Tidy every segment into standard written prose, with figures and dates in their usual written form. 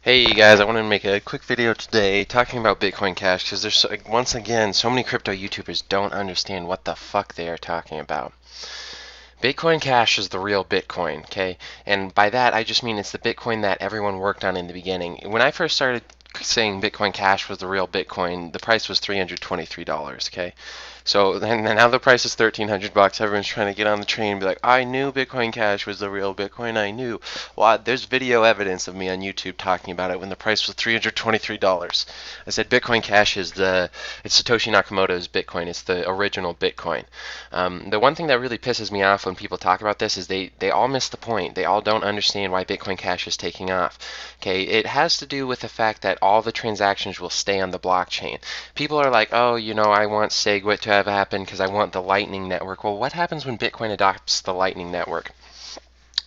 Hey guys, I wanted to make a quick video today talking about Bitcoin Cash because there's once again so many crypto YouTubers don't understand what the fuck they are talking about. Bitcoin Cash is the real Bitcoin, okay? And by that I just mean it's the Bitcoin that everyone worked on in the beginning. When I first started saying Bitcoin Cash was the real Bitcoin, the price was $323, okay? So then now the price is 1,300 bucks. Everyone's trying to get on the train and be like, I knew Bitcoin Cash was the real Bitcoin. I knew. Well, there's video evidence of me on YouTube talking about it when the price was $323. I said Bitcoin Cash is it's Satoshi Nakamoto's Bitcoin. It's the original Bitcoin. The one thing that really pisses me off when people talk about this is they all miss the point. They all don't understand why Bitcoin Cash is taking off. Okay, it has to do with the fact that all the transactions will stay on the blockchain. People are like, oh, I want SegWit to have happened because I want the Lightning Network. Well, what happens when Bitcoin adopts the Lightning Network?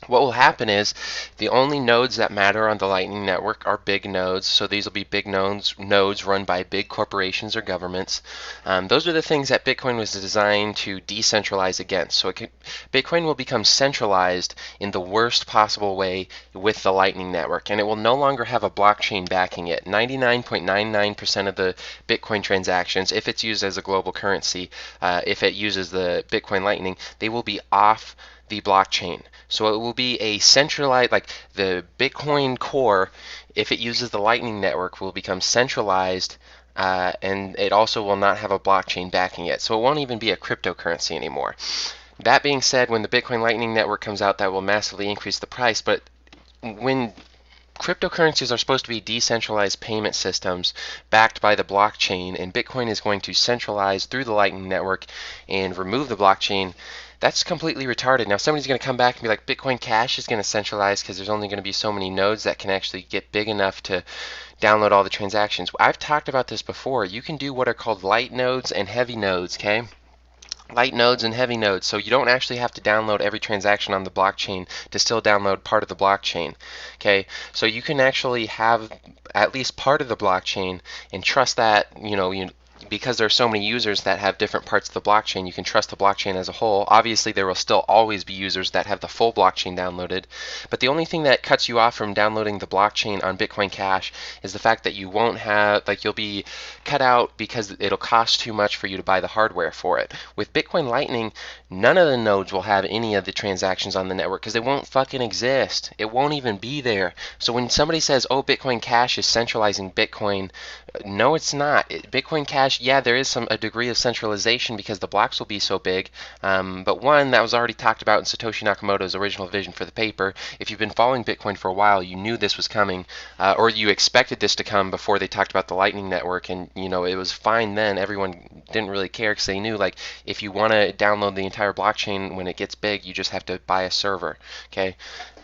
What will happen is the only nodes that matter on the Lightning Network are big nodes. So these will be big nodes run by big corporations or governments. Those are the things that Bitcoin was designed to decentralize against. So Bitcoin will become centralized in the worst possible way with the Lightning Network, and it will no longer have a blockchain backing it. 99.99% of the Bitcoin transactions, if it's used as a global currency, if it uses the Bitcoin Lightning, they will be off the blockchain. So it will be a centralized, like the Bitcoin core, if it uses the Lightning Network, will become centralized, and it also will not have a blockchain backing it. So it won't even be a cryptocurrency anymore. That being said, when the Bitcoin Lightning Network comes out, that will massively increase the price. But when cryptocurrencies are supposed to be decentralized payment systems backed by the blockchain, and Bitcoin is going to centralize through the Lightning Network and remove the blockchain, that's completely retarded. Now somebody's going to come back and be like, Bitcoin Cash is going to centralize because there's only going to be so many nodes that can actually get big enough to download all the transactions. I've talked about this before. You can do what are called light nodes and heavy nodes, okay? Light nodes and heavy nodes, so you don't actually have to download every transaction on the blockchain to still download part of the blockchain. Okay, so you can actually have at least part of the blockchain and trust that, because there are so many users that have different parts of the blockchain, you can trust the blockchain as a whole. Obviously, there will still always be users that have the full blockchain downloaded, but the only thing that cuts you off from downloading the blockchain on Bitcoin Cash is the fact that you won't have, you'll be cut out because it'll cost too much for you to buy the hardware for it. With Bitcoin Lightning, none of the nodes will have any of the transactions on the network because they won't fucking exist. It won't even be there. So when somebody says, oh, Bitcoin Cash is centralizing Bitcoin, no, it's not. Bitcoin Cash, yeah, there is a degree of centralization because the blocks will be so big. But one, that was already talked about in Satoshi Nakamoto's original vision for the paper. If you've been following Bitcoin for a while, you knew this was coming, or you expected this to come before they talked about the Lightning Network, and it was fine then. Everyone didn't really care because they knew, if you want to download the entire blockchain when it gets big, you just have to buy a server, okay?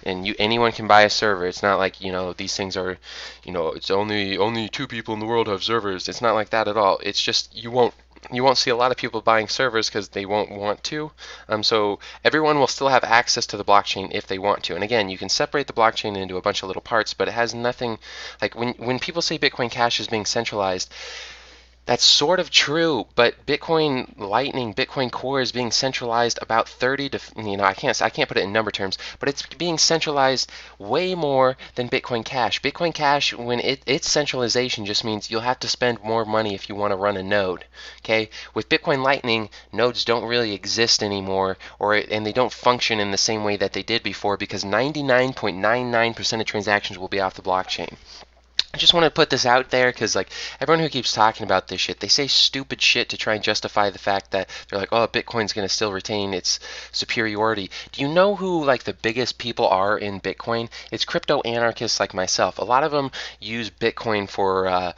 And anyone can buy a server. It's not like, these things are, it's only 2 people in the world have servers. It's not like that at all. It's just you won't see a lot of people buying servers because they won't want to. So everyone will still have access to the blockchain if they want to. And again, you can separate the blockchain into a bunch of little parts, but it has nothing, like when people say Bitcoin Cash is being centralized, that's sort of true, but Bitcoin Lightning, Bitcoin Core is being centralized about 30 to, I can't put it in number terms, but it's being centralized way more than Bitcoin Cash. Bitcoin Cash, when its centralization just means you'll have to spend more money if you want to run a node. Okay? With Bitcoin Lightning, nodes don't really exist anymore, and they don't function in the same way that they did before because 99.99% of transactions will be off the blockchain. I just want to put this out there because, everyone who keeps talking about this shit, they say stupid shit to try and justify the fact that they're like, oh, Bitcoin's going to still retain its superiority. Do you know who, the biggest people are in Bitcoin? It's crypto-anarchists like myself. A lot of them use Bitcoin for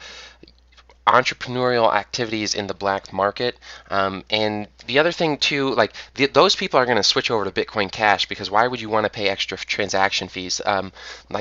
entrepreneurial activities in the black market, and the other thing too, those people are going to switch over to Bitcoin Cash because why would you want to pay extra transaction fees?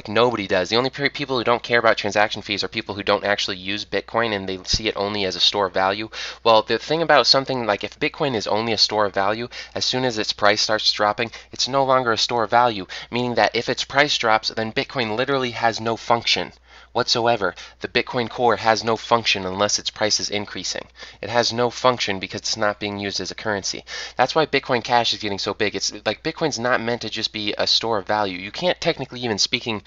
Nobody does. The only people who don't care about transaction fees are people who don't actually use Bitcoin and they see it only as a store of value. Well, the thing about something if Bitcoin is only a store of value, as soon as its price starts dropping, it's no longer a store of value, meaning that if its price drops, then Bitcoin literally has no function. whatsoever. The Bitcoin core has no function unless its price is increasing. It has no function because it's not being used as a currency. That's why Bitcoin Cash is getting so big. It's like Bitcoin's not meant to just be a store of value. You can't technically even speaking,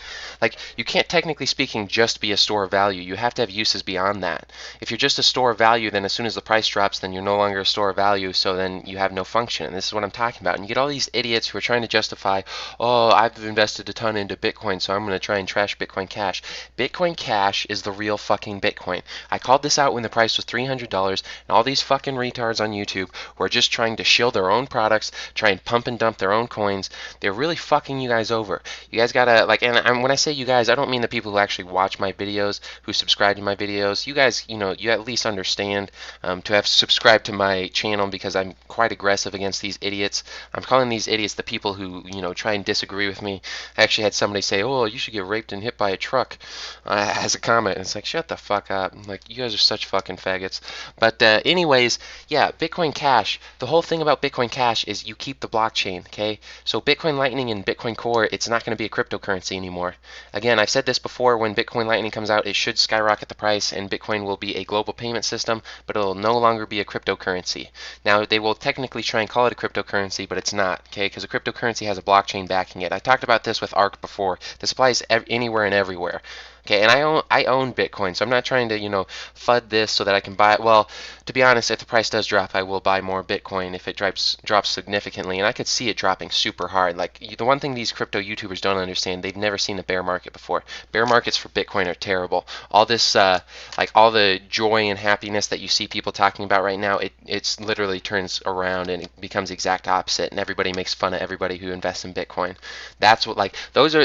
just be a store of value. You have to have uses beyond that. If you're just a store of value, then as soon as the price drops, then you're no longer a store of value, so then you have no function. And this is what I'm talking about. And you get all these idiots who are trying to justify, oh, I've invested a ton into Bitcoin, so I'm going to try and trash Bitcoin Cash. Bitcoin Cash is the real fucking Bitcoin. I called this out when the price was $300, and all these fucking retards on YouTube who are just trying to shill their own products, try and pump and dump their own coins. They're really fucking you guys over. You guys gotta, like, and when I say you guys, I don't mean the people who actually watch my videos, who subscribe to my videos. You guys, you at least understand to have subscribed to my channel because I'm quite aggressive against these idiots. I'm calling these idiots the people who, try and disagree with me. I actually had somebody say, oh, you should get raped and hit by a truck as a comment. And it's like, shut the fuck up. Like, you guys are such fucking faggots. But anyways, yeah, Bitcoin Cash. The whole thing about Bitcoin Cash is you keep the blockchain, okay? So Bitcoin Lightning and Bitcoin Core, it's not going to be a cryptocurrency anymore. Again, I've said this before, when Bitcoin Lightning comes out, it should skyrocket the price and Bitcoin will be a global payment system, but it will no longer be a cryptocurrency. Now, they will technically try and call it a cryptocurrency, but it's not, okay? Because a cryptocurrency has a blockchain backing it. I talked about this with ARK before. This applies anywhere and everywhere. Okay, and I own Bitcoin, so I'm not trying to, FUD this so that I can buy it. Well, to be honest, if the price does drop, I will buy more Bitcoin if it drops significantly, and I could see it dropping super hard. Like, the one thing these crypto YouTubers don't understand, they've never seen a bear market before. Bear markets for Bitcoin are terrible. All this, all the joy and happiness that you see people talking about right now, it's literally turns around and it becomes the exact opposite, and everybody makes fun of everybody who invests in Bitcoin. That's what,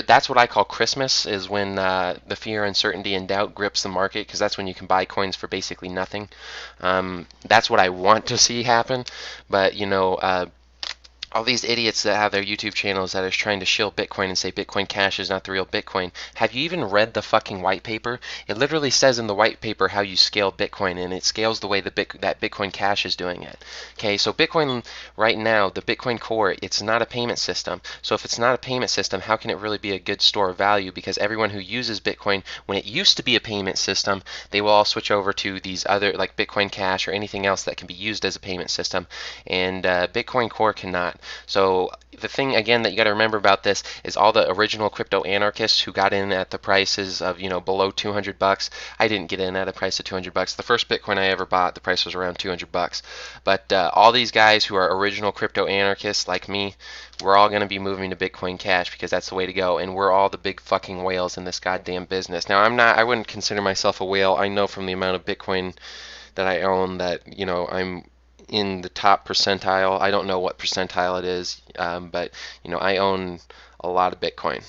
that's what I call Christmas, is when the fear, uncertainty, and doubt grips the market, because that's when you can buy coins for basically nothing. That's what I want to see happen, but all these idiots that have their YouTube channels that are trying to shill Bitcoin and say Bitcoin Cash is not the real Bitcoin. Have you even read the fucking white paper? It literally says in the white paper how you scale Bitcoin, and it scales the way that Bitcoin Cash is doing it. Okay, so Bitcoin right now, the Bitcoin core, it's not a payment system. So if it's not a payment system, how can it really be a good store of value? Because everyone who uses Bitcoin, when it used to be a payment system, they will all switch over to these other, like Bitcoin Cash or anything else that can be used as a payment system, and Bitcoin core cannot. So the thing, again, that you got to remember about this is all the original crypto-anarchists who got in at the prices of, below 200 bucks. I didn't get in at a price of 200 bucks. The first Bitcoin I ever bought, the price was around 200 bucks. But all these guys who are original crypto-anarchists like me, we're all going to be moving to Bitcoin Cash because that's the way to go. And we're all the big fucking whales in this goddamn business. Now, I wouldn't consider myself a whale. I know from the amount of Bitcoin that I own that, I'm in the top percentile. I don't know what percentile it is, but I own a lot of Bitcoin.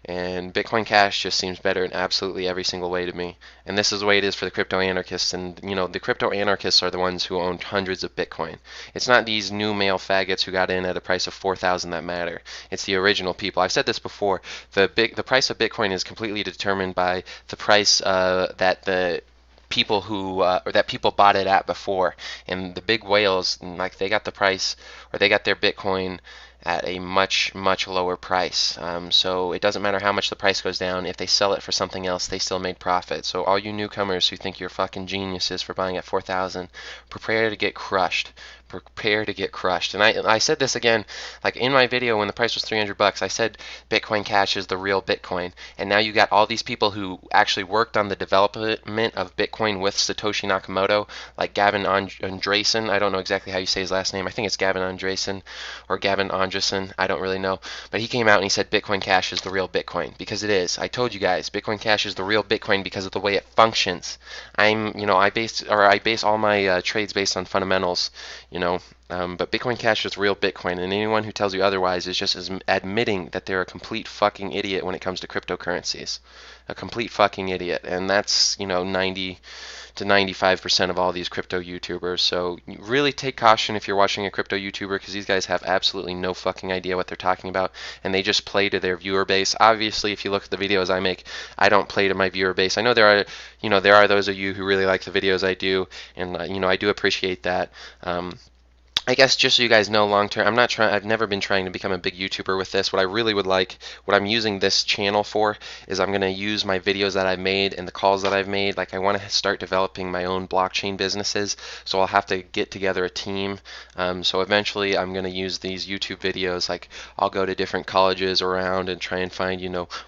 And Bitcoin Cash just seems better in absolutely every single way to me. And this is the way it is for the crypto-anarchists. And the crypto-anarchists are the ones who own hundreds of Bitcoin. It's not these new male faggots who got in at a price of 4,000 that matter. It's the original people. I've said this before. The price of Bitcoin is completely determined by the price that the people who or that people bought it at before. And the big whales, like, they got the price, or they got their Bitcoin at a much lower price. So it doesn't matter how much the price goes down. If they sell it for something else, they still made profit. So all you newcomers who think you're fucking geniuses for buying at 4,000, prepare to get crushed. Prepare to get crushed. And I said this again, like in my video when the price was 300 bucks, I said Bitcoin Cash is the real Bitcoin. And now you got all these people who actually worked on the development of Bitcoin with Satoshi Nakamoto, like Gavin Andresen. I don't know exactly how you say his last name. I think it's Gavin Andresen or Gavin Andresen. I don't really know. But he came out and he said Bitcoin Cash is the real Bitcoin, because it is. I told you guys, Bitcoin Cash is the real Bitcoin because of the way it functions. I base all my trades based on fundamentals. But Bitcoin Cash is real Bitcoin, and anyone who tells you otherwise is just admitting that they're a complete fucking idiot when it comes to cryptocurrencies. A complete fucking idiot. And that's, 90 to 95% of all these crypto YouTubers. So really take caution if you're watching a crypto YouTuber, because these guys have absolutely no fucking idea what they're talking about, and they just play to their viewer base. Obviously, if you look at the videos I make, I don't play to my viewer base. I know there are those of you who really like the videos I do, and I do appreciate that. I guess just so you guys know, long term, I've never been trying to become a big YouTuber with this. What I really would like, what I'm using this channel for, is I'm going to use my videos that I've made and the calls that I've made. Like, I want to start developing my own blockchain businesses, so I'll have to get together a team. So eventually I'm going to use these YouTube videos. Like, I'll go to different colleges around and try and find,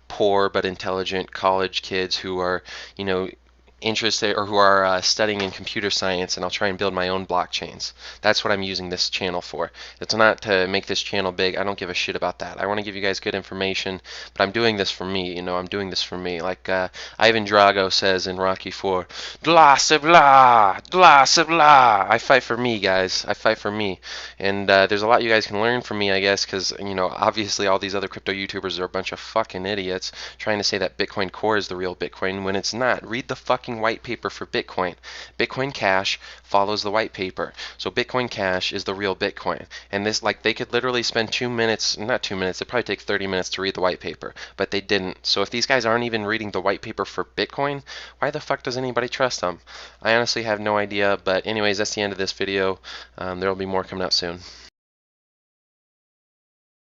poor but intelligent college kids who are, interested or who are studying in computer science, and I'll try and build my own blockchains. That's what I'm using this channel for. It's not to make this channel big. I don't give a shit about that. I want to give you guys good information, but I'm doing this for me. I'm doing this for me. Like Ivan Drago says in Rocky 4, "Blah blah, blah blah." I fight for me, guys. I fight for me, and there's a lot you guys can learn from me, I guess, because obviously all these other crypto YouTubers are a bunch of fucking idiots trying to say that Bitcoin Core is the real Bitcoin when it's not. Read the fucking white paper for Bitcoin. Bitcoin Cash follows the white paper. So Bitcoin Cash is the real Bitcoin. And this, like, they could literally spend 2 minutes, not 2 minutes, it'd probably take 30 minutes to read the white paper, but they didn't. So if these guys aren't even reading the white paper for Bitcoin, why the fuck does anybody trust them? I honestly have no idea, but anyways, that's the end of this video. There will be more coming out soon.